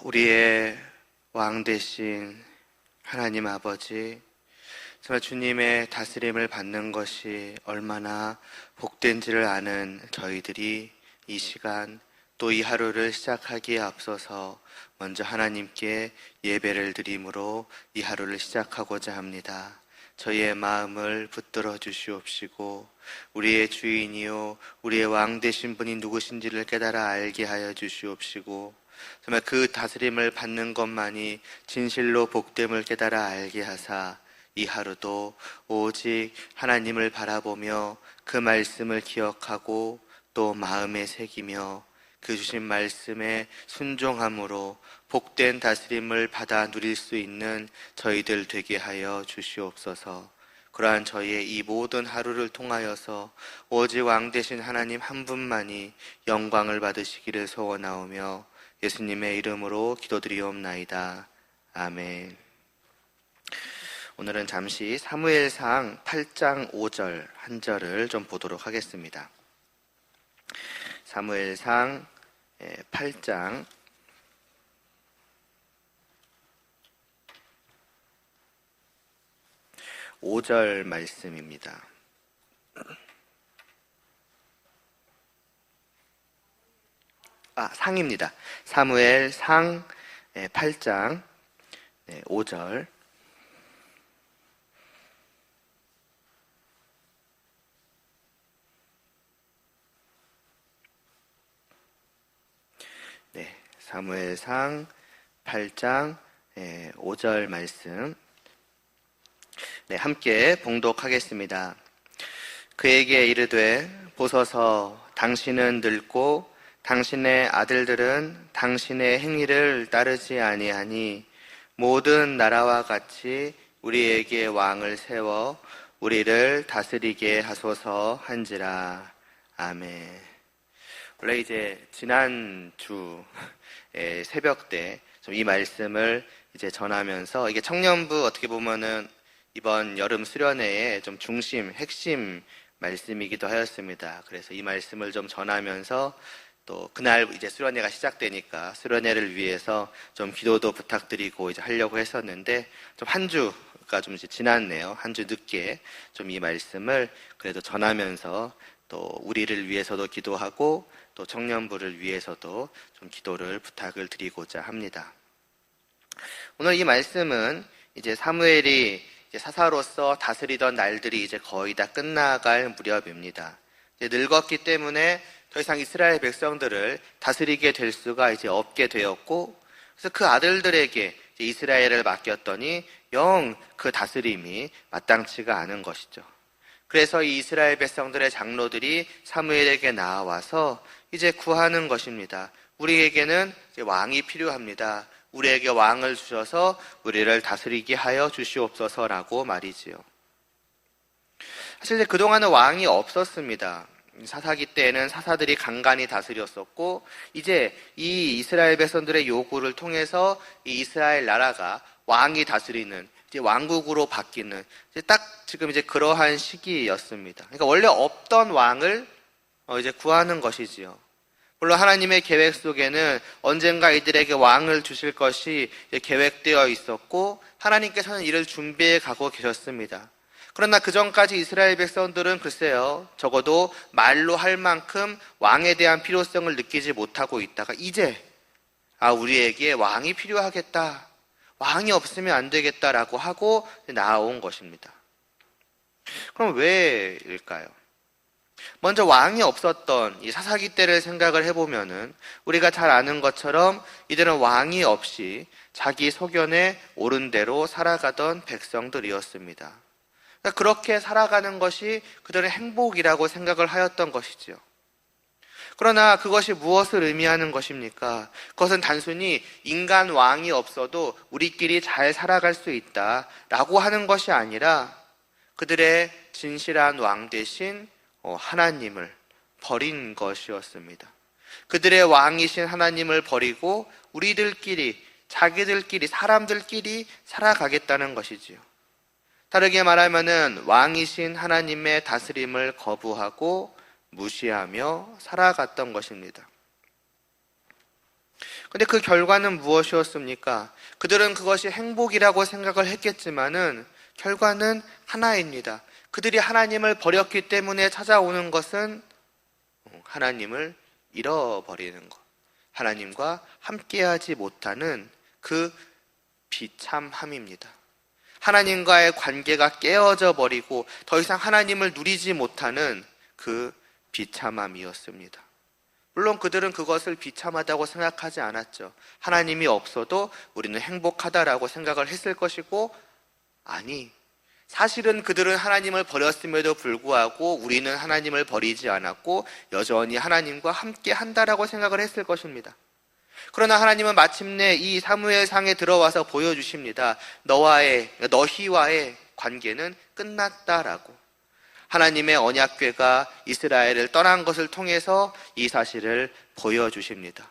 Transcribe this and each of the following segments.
우리의 왕 되신 하나님 아버지, 정말 주님의 다스림을 받는 것이 얼마나 복된지를 아는 저희들이 이 시간 또 이 하루를 시작하기에 앞서서 먼저 하나님께 예배를 드림으로 이 하루를 시작하고자 합니다. 저희의 마음을 붙들어 주시옵시고 우리의 주인이요 우리의 왕 되신 분이 누구신지를 깨달아 알게 하여 주시옵시고 정말 그 다스림을 받는 것만이 진실로 복됨을 깨달아 알게 하사 이 하루도 오직 하나님을 바라보며 그 말씀을 기억하고 또 마음에 새기며 그 주신 말씀에 순종함으로 복된 다스림을 받아 누릴 수 있는 저희들 되게 하여 주시옵소서. 그러한 저희의 이 모든 하루를 통하여서 오직 왕 되신 하나님 한 분만이 영광을 받으시기를 소원하오며 예수님의 이름으로 기도드리옵나이다. 아멘. 오늘은 잠시 사무엘상 8장 5절 한 절을 좀 보도록 하겠습니다. 사무엘상 8장 5절 말씀입니다. 상입니다. 사무엘상 8장 5절. 사무엘상 8장 5절 말씀 함께 봉독하겠습니다. 그에게 이르되 보소서 당신은 늙고 당신의 아들들은 당신의 행위를 따르지 아니하니 모든 나라와 같이 우리에게 왕을 세워 우리를 다스리게 하소서 한지라. 아멘. 원래 이제 지난주 새벽 때 이 말씀을 이제 전하면서 이게 청년부 어떻게 보면은 이번 여름 수련회의 좀 중심, 핵심 말씀이기도 하였습니다. 그래서 이 말씀을 좀 전하면서 또 그날 이제 수련회가 시작되니까 수련회를 위해서 좀 기도도 부탁드리고 이제 하려고 했었는데 좀 한 주가 좀 이제 지났네요. 한 주 늦게 좀 이 말씀을 그래도 전하면서 또 우리를 위해서도 기도하고 또 청년부를 위해서도 좀 기도를 부탁을 드리고자 합니다. 오늘 이 말씀은 이제 사무엘이 이제 사사로서 다스리던 날들이 이제 거의 다 끝나갈 무렵입니다. 이제 늙었기 때문에 더 이상 이스라엘 백성들을 다스리게 될 수가 이제 없게 되었고, 그래서 그 아들들에게 이제 이스라엘을 맡겼더니 영 그 다스림이 마땅치가 않은 것이죠. 그래서 이 이스라엘 백성들의 장로들이 사무엘에게 나와서 이제 구하는 것입니다. 우리에게는 이제 왕이 필요합니다. 우리에게 왕을 주셔서 우리를 다스리게 하여 주시옵소서라고 말이지요. 사실 그동안은 왕이 없었습니다. 사사기 때에는 사사들이 간간히 다스렸었고 이제 이 이스라엘 백성들의 요구를 통해서 이 이스라엘 나라가 왕이 다스리는 이제 왕국으로 바뀌는 이제 딱 지금 이제 그러한 시기였습니다. 그러니까 원래 없던 왕을 이제 구하는 것이지요. 물론 하나님의 계획 속에는 언젠가 이들에게 왕을 주실 것이 계획되어 있었고 하나님께서는 이를 준비해 가고 계셨습니다. 그러나 그 전까지 이스라엘 백성들은 글쎄요, 적어도 말로 할 만큼 왕에 대한 필요성을 느끼지 못하고 있다가 이제 우리에게 왕이 필요하겠다, 왕이 없으면 안 되겠다라고 하고 나아온 것입니다. 그럼 왜일까요? 먼저 왕이 없었던 이 사사기 때를 생각을 해보면은 우리가 잘 아는 것처럼 이들은 왕이 없이 자기 소견에 옳은 대로 살아가던 백성들이었습니다. 그러니까 그렇게 살아가는 것이 그들의 행복이라고 생각을 하였던 것이지요. 그러나 그것이 무엇을 의미하는 것입니까? 그것은 단순히 인간 왕이 없어도 우리끼리 잘 살아갈 수 있다라고 하는 것이 아니라 그들의 진실한 왕 대신 하나님을 버린 것이었습니다. 그들의 왕이신 하나님을 버리고 우리들끼리, 자기들끼리, 사람들끼리 살아가겠다는 것이지요. 다르게 말하면은 왕이신 하나님의 다스림을 거부하고 무시하며 살아갔던 것입니다. 근데 그 결과는 무엇이었습니까? 그들은 그것이 행복이라고 생각을 했겠지만은 결과는 하나입니다. 그들이 하나님을 버렸기 때문에 찾아오는 것은 하나님을 잃어버리는 것. 하나님과 함께하지 못하는 그 비참함입니다. 하나님과의 관계가 깨어져 버리고 더 이상 하나님을 누리지 못하는 그 비참함이었습니다. 물론 그들은 그것을 비참하다고 생각하지 않았죠. 하나님이 없어도 우리는 행복하다라고 생각을 했을 것이고, 아니, 사실은 그들은 하나님을 버렸음에도 불구하고 우리는 하나님을 버리지 않았고 여전히 하나님과 함께 한다라고 생각을 했을 것입니다. 그러나 하나님은 마침내 이 사무엘상에 들어와서 보여주십니다. 너희와의 관계는 끝났다라고. 하나님의 언약궤가 이스라엘을 떠난 것을 통해서 이 사실을 보여주십니다.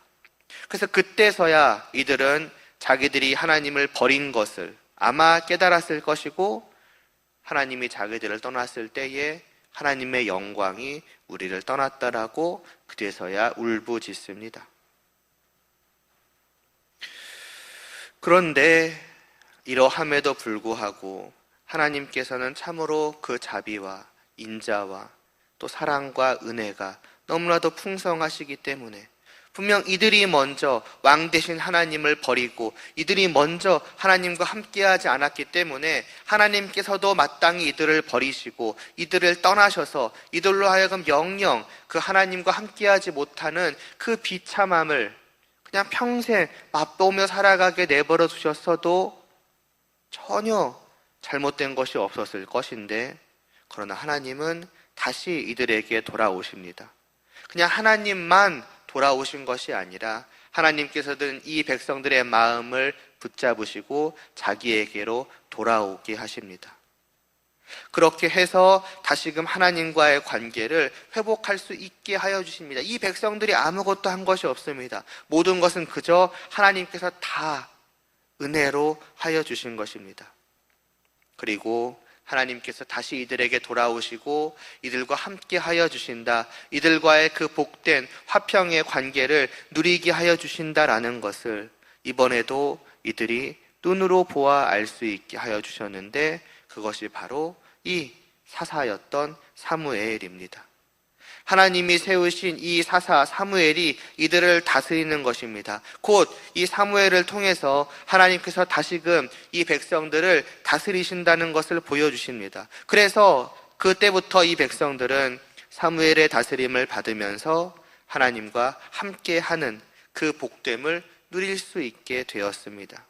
그래서 그때서야 이들은 자기들이 하나님을 버린 것을 아마 깨달았을 것이고, 하나님이 자기들을 떠났을 때에 하나님의 영광이 우리를 떠났다라고 그제서야 울부짖습니다. 그런데 이러함에도 불구하고 하나님께서는 참으로 그 자비와 인자와 또 사랑과 은혜가 너무나도 풍성하시기 때문에 분명 이들이 먼저 왕 대신 하나님을 버리고 이들이 먼저 하나님과 함께하지 않았기 때문에 하나님께서도 마땅히 이들을 버리시고 이들을 떠나셔서 이들로 하여금 영영 그 하나님과 함께하지 못하는 그 비참함을 그냥 평생 맛보며 살아가게 내버려 두셨어도 전혀 잘못된 것이 없었을 것인데, 그러나 하나님은 다시 이들에게 돌아오십니다. 그냥 하나님만 돌아오신 것이 아니라 하나님께서는 이 백성들의 마음을 붙잡으시고 자기에게로 돌아오게 하십니다. 그렇게 해서 다시금 하나님과의 관계를 회복할 수 있게 하여 주십니다. 이 백성들이 아무것도 한 것이 없습니다. 모든 것은 그저 하나님께서 다 은혜로 하여 주신 것입니다. 그리고 하나님께서 다시 이들에게 돌아오시고 이들과 함께 하여 주신다, 이들과의 그 복된 화평의 관계를 누리게 하여 주신다라는 것을 이번에도 이들이 눈으로 보아 알 수 있게 하여 주셨는데, 그것이 바로 이 사사였던 사무엘입니다. 하나님이 세우신 이 사사 사무엘이 이들을 다스리는 것입니다. 곧 이 사무엘을 통해서 하나님께서 다시금 이 백성들을 다스리신다는 것을 보여주십니다. 그래서 그때부터 이 백성들은 사무엘의 다스림을 받으면서 하나님과 함께하는 그 복됨을 누릴 수 있게 되었습니다.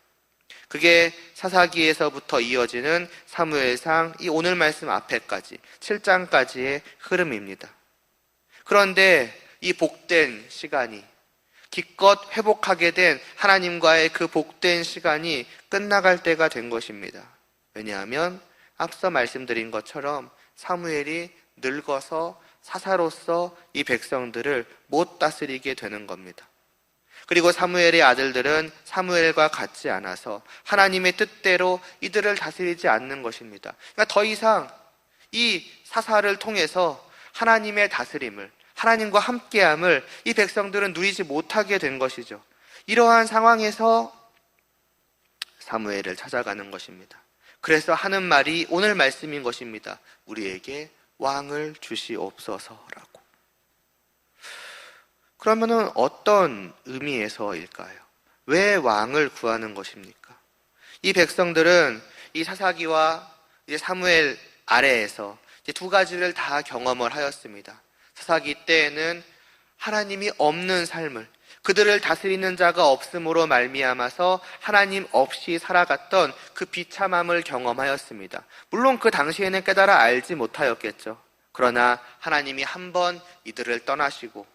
그게 사사기에서부터 이어지는 사무엘상 이 오늘 말씀 앞에까지 7장까지의 흐름입니다. 그런데 이 복된 시간이, 기껏 회복하게 된 하나님과의 그 복된 시간이 끝나갈 때가 된 것입니다. 왜냐하면 앞서 말씀드린 것처럼 사무엘이 늙어서 사사로서 이 백성들을 못 다스리게 되는 겁니다. 그리고 사무엘의 아들들은 사무엘과 같지 않아서 하나님의 뜻대로 이들을 다스리지 않는 것입니다. 그러니까 더 이상 이 사사를 통해서 하나님의 다스림을, 하나님과 함께함을 이 백성들은 누리지 못하게 된 것이죠. 이러한 상황에서 사무엘을 찾아가는 것입니다. 그래서 하는 말이 오늘 말씀인 것입니다. 우리에게 왕을 주시옵소서라고. 그러면은 어떤 의미에서일까요? 왜 왕을 구하는 것입니까? 이 백성들은 이 사사기와 이제 사무엘 아래에서 이제 두 가지를 다 경험을 하였습니다. 사사기 때에는 하나님이 없는 삶을, 그들을 다스리는 자가 없음으로 말미암아서 하나님 없이 살아갔던 그 비참함을 경험하였습니다. 물론 그 당시에는 깨달아 알지 못하였겠죠. 그러나 하나님이 한 번 이들을 떠나시고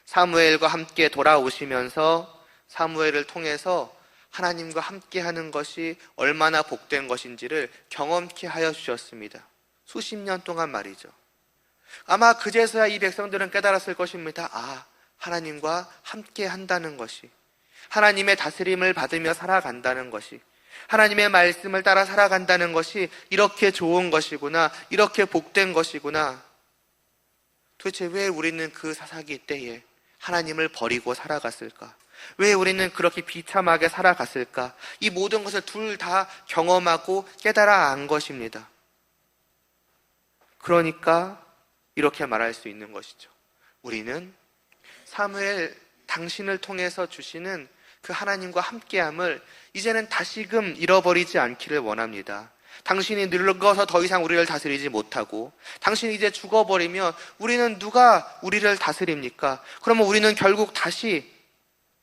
사무엘과 함께 돌아오시면서 사무엘을 통해서 하나님과 함께하는 것이 얼마나 복된 것인지를 경험케 하여 주셨습니다. 수십 년 동안 말이죠. 아마 그제서야 이 백성들은 깨달았을 것입니다. 아, 하나님과 함께 한다는 것이, 하나님의 다스림을 받으며 살아간다는 것이, 하나님의 말씀을 따라 살아간다는 것이 이렇게 좋은 것이구나, 이렇게 복된 것이구나. 도대체 왜 우리는 그 사사기 때에 하나님을 버리고 살아갔을까? 왜 우리는 그렇게 비참하게 살아갔을까? 이 모든 것을 둘 다 경험하고 깨달아 안 것입니다. 그러니까 이렇게 말할 수 있는 것이죠. 우리는 사무엘 당신을 통해서 주시는 그 하나님과 함께함을 이제는 다시금 잃어버리지 않기를 원합니다. 당신이 늙어서 더 이상 우리를 다스리지 못하고 당신이 이제 죽어버리면 우리는 누가 우리를 다스립니까? 그러면 우리는 결국 다시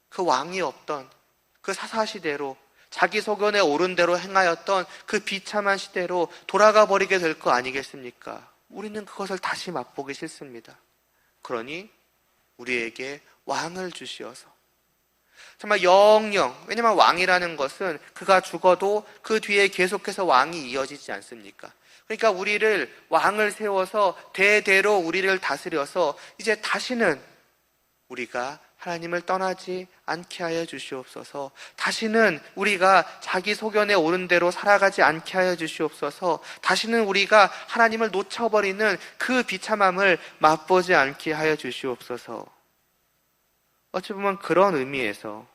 그 왕이 없던 그 사사시대로 자기 소견에 오른 대로 행하였던 그 비참한 시대로 돌아가 버리게 될 거 아니겠습니까? 우리는 그것을 다시 맛보기 싫습니다. 그러니 우리에게 왕을 주시어서 정말 영영, 왜냐면 왕이라는 것은 그가 죽어도 그 뒤에 계속해서 왕이 이어지지 않습니까? 그러니까 우리를 왕을 세워서 대대로 우리를 다스려서 이제 다시는 우리가 하나님을 떠나지 않게 하여 주시옵소서. 다시는 우리가 자기 소견에 오른 대로 살아가지 않게 하여 주시옵소서. 다시는 우리가 하나님을 놓쳐버리는 그 비참함을 맛보지 않게 하여 주시옵소서. 어찌 보면 그런 의미에서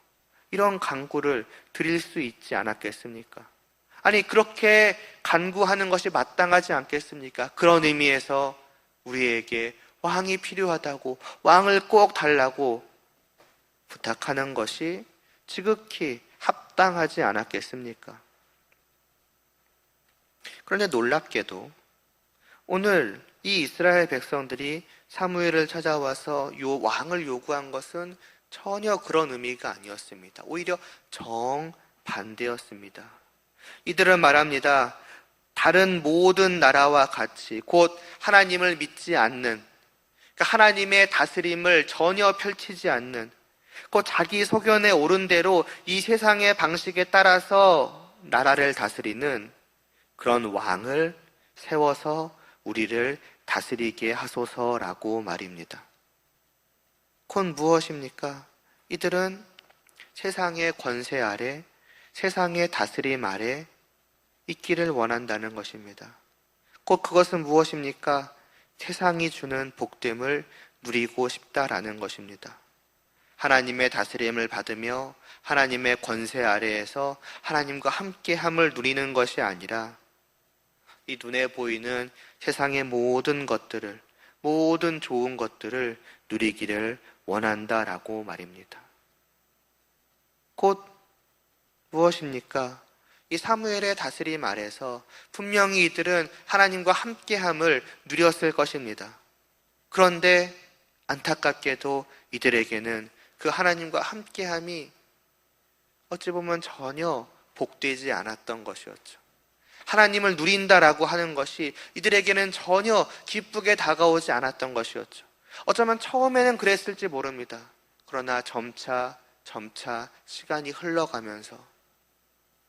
이런 간구를 드릴 수 있지 않았겠습니까? 아니, 그렇게 간구하는 것이 마땅하지 않겠습니까? 그런 의미에서 우리에게 왕이 필요하다고, 왕을 꼭 달라고 부탁하는 것이 지극히 합당하지 않았겠습니까? 그런데 놀랍게도 오늘 이 이스라엘 백성들이 사무엘을 찾아와서 왕을 요구한 것은 전혀 그런 의미가 아니었습니다. 오히려 정반대였습니다. 이들은 말합니다. 다른 모든 나라와 같이 곧 하나님을 믿지 않는, 그러니까 하나님의 다스림을 전혀 펼치지 않는, 곧 자기 소견에 오른 대로 이 세상의 방식에 따라서 나라를 다스리는 그런 왕을 세워서 우리를 다스리게 하소서라고 말입니다. 곧 무엇입니까? 이들은 세상의 권세 아래, 세상의 다스림 아래 있기를 원한다는 것입니다. 곧 그것은 무엇입니까? 세상이 주는 복됨을 누리고 싶다라는 것입니다. 하나님의 다스림을 받으며 하나님의 권세 아래에서 하나님과 함께함을 누리는 것이 아니라 이 눈에 보이는 세상의 모든 것들을, 모든 좋은 것들을 누리기를 원한다라고 말입니다. 곧 무엇입니까? 이 사무엘의 다스림 아래서 분명히 이들은 하나님과 함께함을 누렸을 것입니다. 그런데 안타깝게도 이들에게는 그 하나님과 함께함이 어찌 보면 전혀 복되지 않았던 것이었죠. 하나님을 누린다라고 하는 것이 이들에게는 전혀 기쁘게 다가오지 않았던 것이었죠. 어쩌면 처음에는 그랬을지 모릅니다. 그러나 점차 시간이 흘러가면서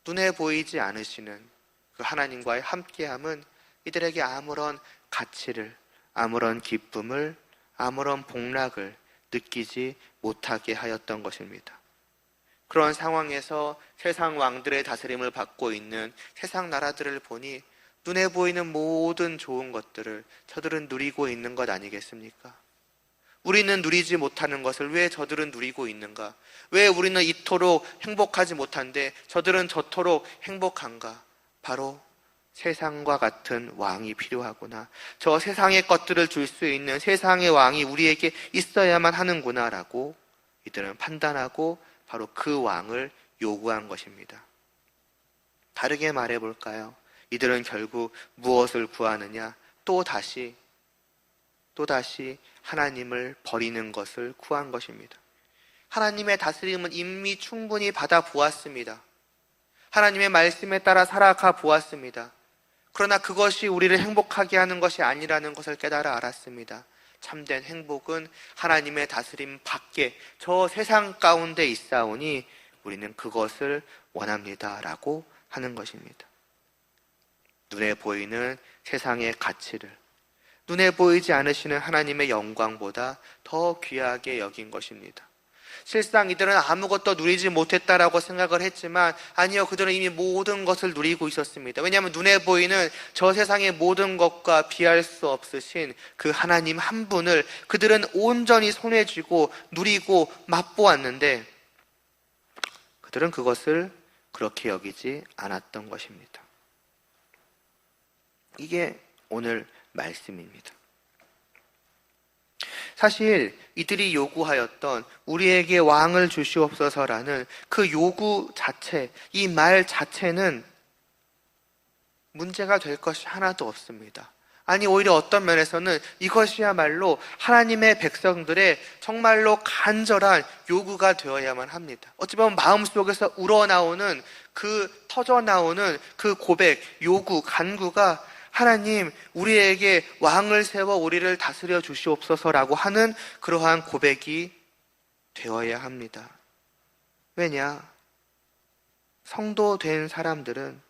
눈에 보이지 않으시는 그 하나님과의 함께함은 이들에게 아무런 가치를, 아무런 기쁨을, 아무런 복락을 느끼지 못하게 하였던 것입니다. 그런 상황에서 세상 왕들의 다스림을 받고 있는 세상 나라들을 보니 눈에 보이는 모든 좋은 것들을 저들은 누리고 있는 것 아니겠습니까? 우리는 누리지 못하는 것을 왜 저들은 누리고 있는가? 왜 우리는 이토록 행복하지 못한데 저들은 저토록 행복한가? 바로 세상과 같은 왕이 필요하구나. 저 세상의 것들을 줄 수 있는 세상의 왕이 우리에게 있어야만 하는구나라고 이들은 판단하고 바로 그 왕을 요구한 것입니다. 다르게 말해볼까요? 이들은 결국 무엇을 구하느냐? 또다시 하나님을 버리는 것을 구한 것입니다. 하나님의 다스림은 이미 충분히 받아 보았습니다. 하나님의 말씀에 따라 살아가 보았습니다. 그러나 그것이 우리를 행복하게 하는 것이 아니라는 것을 깨달아 알았습니다. 참된 행복은 하나님의 다스림 밖에 저 세상 가운데 있사오니 우리는 그것을 원합니다 라고 하는 것입니다. 눈에 보이는 세상의 가치를, 눈에 보이지 않으시는 하나님의 영광보다 더 귀하게 여긴 것입니다. 실상 이들은 아무것도 누리지 못했다라고 생각을 했지만 아니요, 그들은 이미 모든 것을 누리고 있었습니다. 왜냐하면 눈에 보이는 저 세상의 모든 것과 비할 수 없으신 그 하나님 한 분을 그들은 온전히 손에 쥐고 누리고 맛보았는데 백성들은 그것을 그렇게 여기지 않았던 것입니다. 이게 오늘 말씀입니다. 사실 이들이 요구하였던 우리에게 왕을 주시옵소서라는 그 요구 자체, 이 말 자체는 문제가 될 것이 하나도 없습니다. 아니, 오히려 어떤 면에서는 이것이야말로 하나님의 백성들의 정말로 간절한 요구가 되어야만 합니다. 어찌 보면 마음속에서 우러나오는 터져나오는 그 고백, 요구, 간구가 하나님, 우리에게 왕을 세워 우리를 다스려 주시옵소서라고 하는 그러한 고백이 되어야 합니다. 왜냐? 성도된 사람들은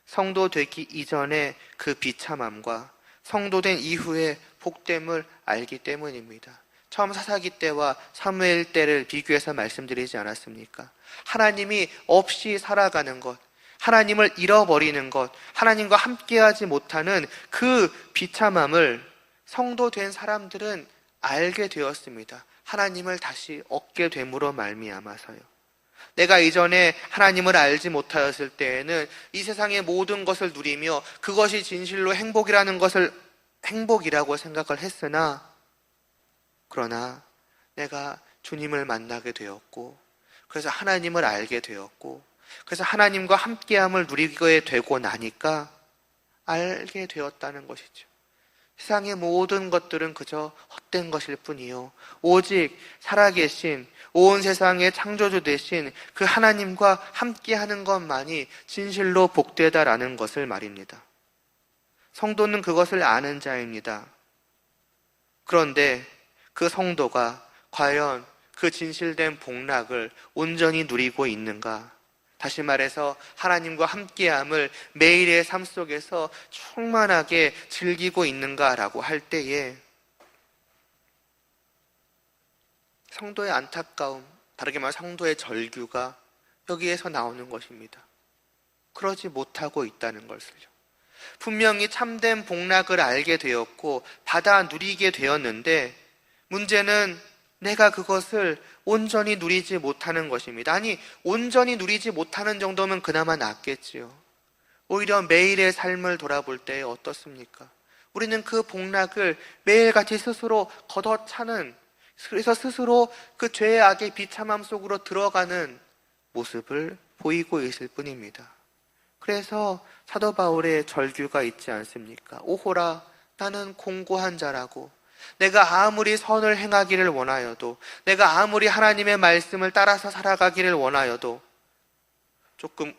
성도 되기 이전에 그 비참함과 성도된 이후의 복됨을 알기 때문입니다. 처음 사사기 때와 사무엘 때를 비교해서 말씀드리지 않았습니까? 하나님이 없이 살아가는 것, 하나님을 잃어버리는 것, 하나님과 함께하지 못하는 그 비참함을 성도된 사람들은 알게 되었습니다. 하나님을 다시 얻게 됨으로 말미암아서요. 내가 이전에 하나님을 알지 못하였을 때에는 이 세상의 모든 것을 누리며 그것이 진실로 행복이라는 것을 행복이라고 생각을 했으나, 그러나 내가 주님을 만나게 되었고, 그래서 하나님을 알게 되었고, 그래서 하나님과 함께함을 누리게 되고 나니까 알게 되었다는 것이죠. 세상의 모든 것들은 그저 헛된 것일 뿐이요, 오직 살아계신 온 세상의 창조주 되신 그 하나님과 함께하는 것만이 진실로 복되다라는 것을 말입니다. 성도는 그것을 아는 자입니다. 그런데 그 성도가 과연 그 진실된 복락을 온전히 누리고 있는가? 다시 말해서 하나님과 함께함을 매일의 삶 속에서 충만하게 즐기고 있는가라고 할 때에 성도의 안타까움, 다르게 말해 성도의 절규가 여기에서 나오는 것입니다. 그러지 못하고 있다는 것을요. 분명히 참된 복락을 알게 되었고 받아 누리게 되었는데 문제는 내가 그것을 온전히 누리지 못하는 것입니다. 아니, 온전히 누리지 못하는 정도면 그나마 낫겠지요. 오히려 매일의 삶을 돌아볼 때 어떻습니까? 우리는 그 복락을 매일같이 스스로 걷어차는, 그래서 스스로 그 죄의 악의 비참함 속으로 들어가는 모습을 보이고 있을 뿐입니다. 그래서 사도 바울의 절규가 있지 않습니까? 오호라, 나는 공고한 자라고, 내가 아무리 선을 행하기를 원하여도, 내가 아무리 하나님의 말씀을 따라서 살아가기를 원하여도, 조금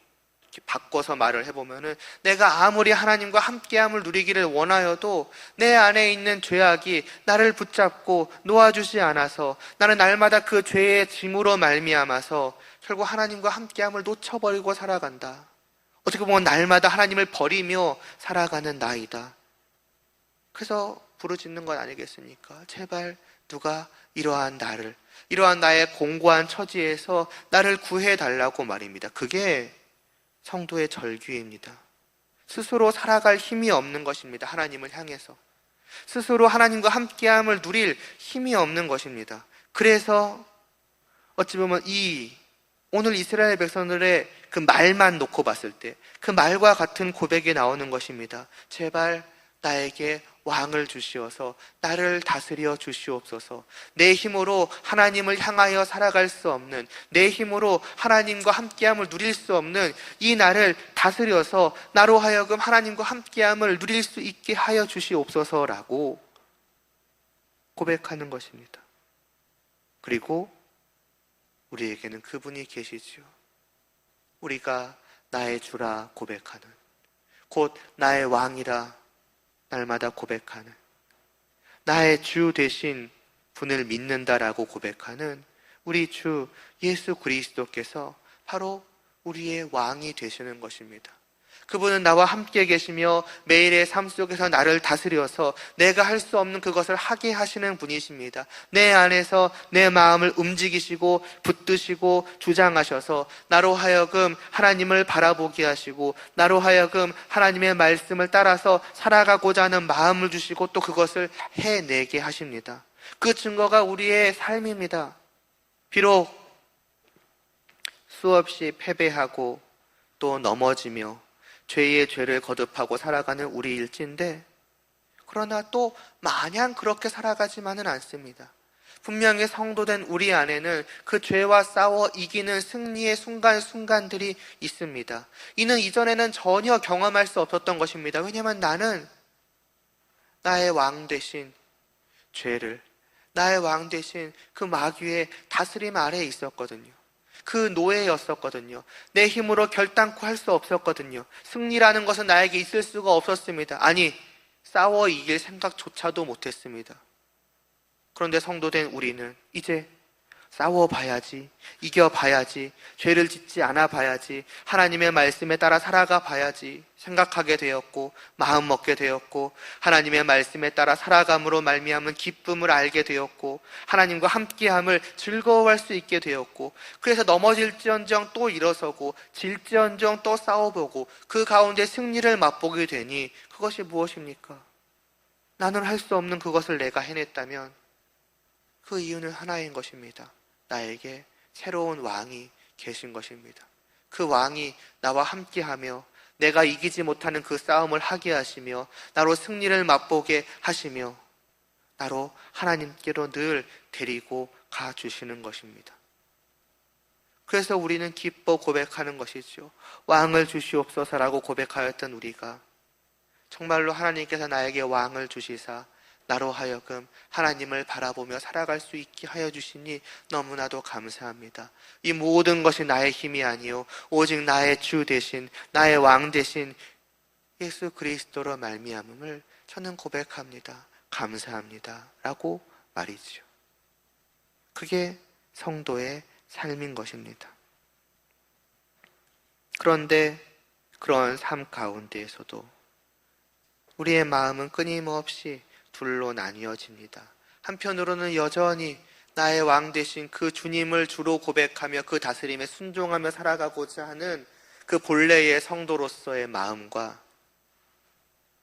바꿔서 말을 해보면은, 내가 아무리 하나님과 함께함을 누리기를 원하여도 내 안에 있는 죄악이 나를 붙잡고 놓아주지 않아서 나는 날마다 그 죄의 짐으로 말미암아서 결국 하나님과 함께함을 놓쳐버리고 살아간다. 어떻게 보면 날마다 하나님을 버리며 살아가는 나이다. 그래서 부르짖는 것 아니겠습니까? 제발 누가 이러한 나를, 이러한 나의 공고한 처지에서 나를 구해달라고 말입니다. 그게 성도의 절규입니다. 스스로 살아갈 힘이 없는 것입니다. 하나님을 향해서 스스로 하나님과 함께함을 누릴 힘이 없는 것입니다. 그래서 어찌 보면 오늘 이스라엘 백성들의 그 말만 놓고 봤을 때 그 말과 같은 고백이 나오는 것입니다. 제발 나에게 왕을 주시어서 나를 다스려 주시옵소서. 내 힘으로 하나님을 향하여 살아갈 수 없는, 내 힘으로 하나님과 함께함을 누릴 수 없는 이 나를 다스려서 나로 하여금 하나님과 함께함을 누릴 수 있게 하여 주시옵소서라고 고백하는 것입니다. 그리고 우리에게는 그분이 계시지요. 우리가 나의 주라 고백하는, 곧 나의 왕이라 날마다 고백하는, 나의 주 되신 분을 믿는다라고 고백하는 우리 주 예수 그리스도께서 바로 우리의 왕이 되시는 것입니다. 그분은 나와 함께 계시며 매일의 삶 속에서 나를 다스려서 내가 할 수 없는 그것을 하게 하시는 분이십니다. 내 안에서 내 마음을 움직이시고 붙드시고 주장하셔서 나로 하여금 하나님을 바라보게 하시고 나로 하여금 하나님의 말씀을 따라서 살아가고자 하는 마음을 주시고 또 그것을 해내게 하십니다. 그 증거가 우리의 삶입니다. 비록 수없이 패배하고 또 넘어지며 죄의 죄를 거듭하고 살아가는 우리 일진데, 그러나 또 마냥 그렇게 살아가지만은 않습니다. 분명히 성도된 우리 안에는 그 죄와 싸워 이기는 승리의 순간순간들이 있습니다. 이는 이전에는 전혀 경험할 수 없었던 것입니다. 왜냐하면 나는 나의 왕 대신 죄를, 나의 왕 대신 그 마귀의 다스림 아래에 있었거든요. 그 노예였었거든요. 내 힘으로 결단코 할 수 없었거든요. 승리라는 것은 나에게 있을 수가 없었습니다. 아니, 싸워 이길 생각조차도 못했습니다. 그런데 성도된 우리는 이제 싸워봐야지, 이겨봐야지, 죄를 짓지 않아봐야지, 하나님의 말씀에 따라 살아가 봐야지 생각하게 되었고, 마음 먹게 되었고, 하나님의 말씀에 따라 살아감으로 말미암은 기쁨을 알게 되었고, 하나님과 함께함을 즐거워할 수 있게 되었고, 그래서 넘어질지언정 또 일어서고, 질지언정 또 싸워보고, 그 가운데 승리를 맛보게 되니 그것이 무엇입니까? 나는 할 수 없는 그것을 내가 해냈다면 그 이유는 하나인 것입니다. 나에게 새로운 왕이 계신 것입니다. 그 왕이 나와 함께하며 내가 이기지 못하는 그 싸움을 하게 하시며 나로 승리를 맛보게 하시며 나로 하나님께로 늘 데리고 가주시는 것입니다. 그래서 우리는 기뻐 고백하는 것이죠. 왕을 주시옵소서라고 고백하였던 우리가 정말로 하나님께서 나에게 왕을 주시사 나로 하여금 하나님을 바라보며 살아갈 수 있게 하여 주시니 너무나도 감사합니다. 이 모든 것이 나의 힘이 아니요 오직 나의 주 대신, 나의 왕 대신 예수 그리스도로 말미암음을 저는 고백합니다. 감사합니다 라고 말이죠. 그게 성도의 삶인 것입니다. 그런데 그런 삶 가운데에서도 우리의 마음은 끊임없이 둘로 나뉘어집니다. 한편으로는 여전히 나의 왕 대신 그 주님을 주로 고백하며 그 다스림에 순종하며 살아가고자 하는 그 본래의 성도로서의 마음과,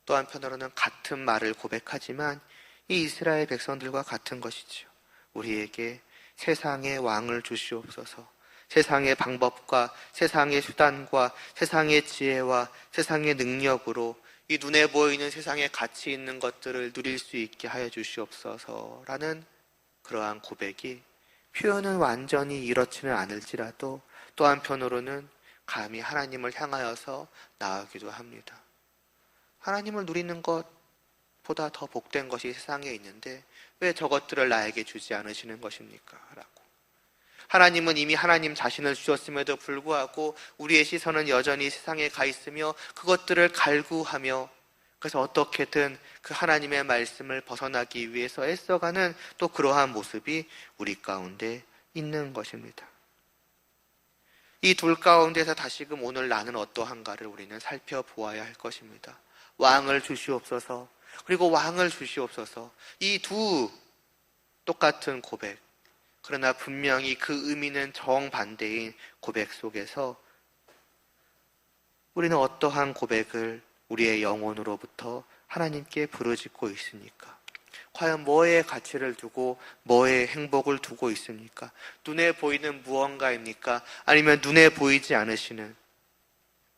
또 한편으로는 같은 말을 고백하지만 이 이스라엘 백성들과 같은 것이죠. 우리에게 세상의 왕을 주시옵소서, 세상의 방법과 세상의 수단과 세상의 지혜와 세상의 능력으로 이 눈에 보이는 세상에 가치 있는 것들을 누릴 수 있게 하여 주시옵소서라는 그러한 고백이 표현은 완전히 이렇지는 않을지라도 또 한편으로는 감히 하나님을 향하여서 나아가기도 합니다. 하나님을 누리는 것보다 더 복된 것이 세상에 있는데 왜 저것들을 나에게 주지 않으시는 것입니까? 라고. 하나님은 이미 하나님 자신을 주셨음에도 불구하고 우리의 시선은 여전히 세상에 가 있으며 그것들을 갈구하며 그래서 어떻게든 그 하나님의 말씀을 벗어나기 위해서 애써가는 또 그러한 모습이 우리 가운데 있는 것입니다. 이 둘 가운데서 다시금 오늘 나는 어떠한가를 우리는 살펴보아야 할 것입니다. 왕을 주시옵소서, 그리고 왕을 주시옵소서, 이 두 똑같은 고백, 그러나 분명히 그 의미는 정반대인 고백 속에서 우리는 어떠한 고백을 우리의 영혼으로부터 하나님께 부르짖고 있습니까? 과연 뭐의 가치를 두고 뭐의 행복을 두고 있습니까? 눈에 보이는 무언가입니까? 아니면 눈에 보이지 않으시는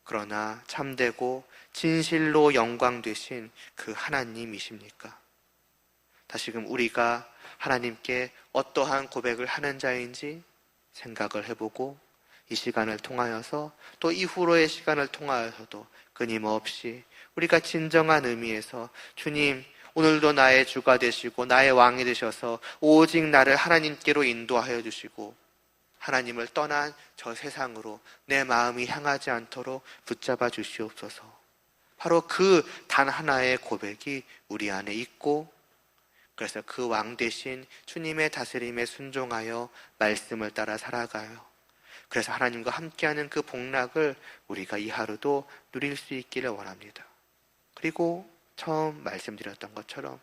그러나 참되고 진실로 영광 되신 그 하나님이십니까? 다시금 우리가 하나님께 어떠한 고백을 하는 자인지 생각을 해보고 이 시간을 통하여서 또 이후로의 시간을 통하여서도 끊임없이 우리가 진정한 의미에서 주님, 오늘도 나의 주가 되시고 나의 왕이 되셔서 오직 나를 하나님께로 인도하여 주시고 하나님을 떠난 저 세상으로 내 마음이 향하지 않도록 붙잡아 주시옵소서. 바로 그 단 하나의 고백이 우리 안에 있고, 그래서 그 왕 대신 주님의 다스림에 순종하여 말씀을 따라 살아가요. 그래서 하나님과 함께하는 그 복락을 우리가 이 하루도 누릴 수 있기를 원합니다. 그리고 처음 말씀드렸던 것처럼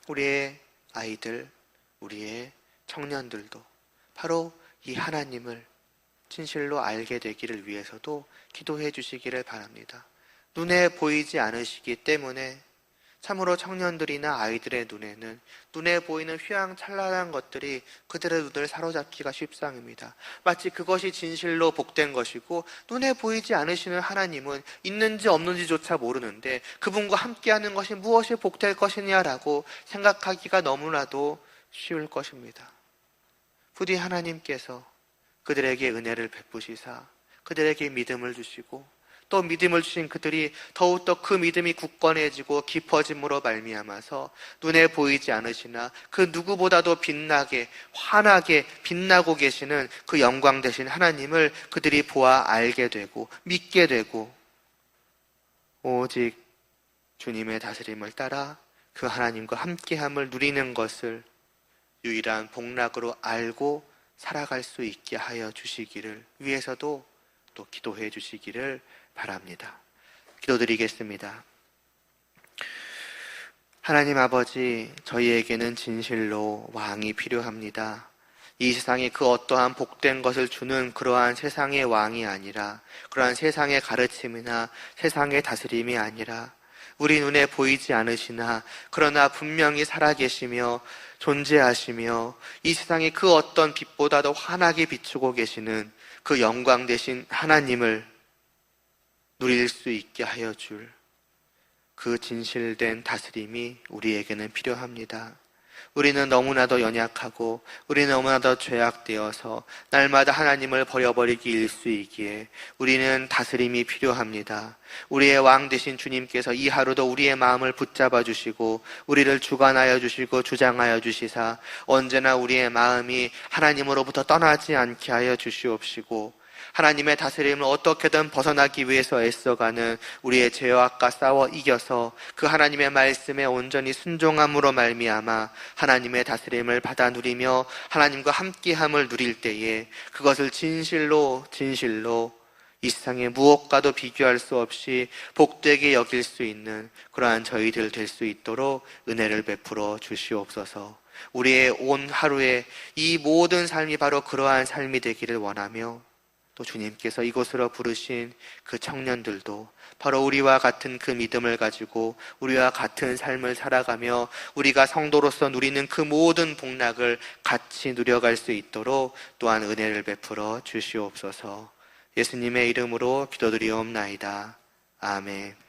우리의 아이들, 우리의 청년들도 바로 이 하나님을 진실로 알게 되기를 위해서도 기도해 주시기를 바랍니다. 눈에 보이지 않으시기 때문에 참으로 청년들이나 아이들의 눈에는 눈에 보이는 휘황찬란한 것들이 그들의 눈을 사로잡기가 쉽상입니다. 마치 그것이 진실로 복된 것이고 눈에 보이지 않으시는 하나님은 있는지 없는지조차 모르는데 그분과 함께하는 것이 무엇이 복될 것이냐라고 생각하기가 너무나도 쉬울 것입니다. 부디 하나님께서 그들에게 은혜를 베푸시사 그들에게 믿음을 주시고 또 믿음을 주신 그들이 더욱더 그 믿음이 굳건해지고 깊어짐으로 말미암아서 눈에 보이지 않으시나 그 누구보다도 빛나게 환하게 빛나고 계시는 그 영광 되신 하나님을 그들이 보아 알게 되고 믿게 되고 오직 주님의 다스림을 따라 그 하나님과 함께함을 누리는 것을 유일한 복락으로 알고 살아갈 수 있게 하여 주시기를 위해서도 또 기도해 주시기를 바랍니다. 기도드리겠습니다. 하나님 아버지, 저희에게는 진실로 왕이 필요합니다. 이 세상에 그 어떠한 복된 것을 주는 그러한 세상의 왕이 아니라, 그러한 세상의 가르침이나 세상의 다스림이 아니라 우리 눈에 보이지 않으시나 그러나 분명히 살아계시며 존재하시며 이 세상에 그 어떤 빛보다도 환하게 비추고 계시는 그 영광 되신 하나님을 누릴 수 있게 하여 줄 그 진실된 다스림이 우리에게는 필요합니다. 우리는 너무나도 연약하고 우리는 너무나도 죄악되어서 날마다 하나님을 버려버리기 일쑤이기에 우리는 다스림이 필요합니다. 우리의 왕 되신 주님께서 이 하루도 우리의 마음을 붙잡아 주시고 우리를 주관하여 주시고 주장하여 주시사 언제나 우리의 마음이 하나님으로부터 떠나지 않게 하여 주시옵시고 하나님의 다스림을 어떻게든 벗어나기 위해서 애써가는 우리의 죄악과 싸워 이겨서 그 하나님의 말씀에 온전히 순종함으로 말미암아 하나님의 다스림을 받아 누리며 하나님과 함께함을 누릴 때에 그것을 진실로 이 세상의 무엇과도 비교할 수 없이 복되게 여길 수 있는 그러한 저희들 될 수 있도록 은혜를 베풀어 주시옵소서. 우리의 온 하루에 이 모든 삶이 바로 그러한 삶이 되기를 원하며 또 주님께서 이곳으로 부르신 그 청년들도 바로 우리와 같은 그 믿음을 가지고 우리와 같은 삶을 살아가며 우리가 성도로서 누리는 그 모든 복락을 같이 누려갈 수 있도록 또한 은혜를 베풀어 주시옵소서. 예수님의 이름으로 기도드리옵나이다. 아멘.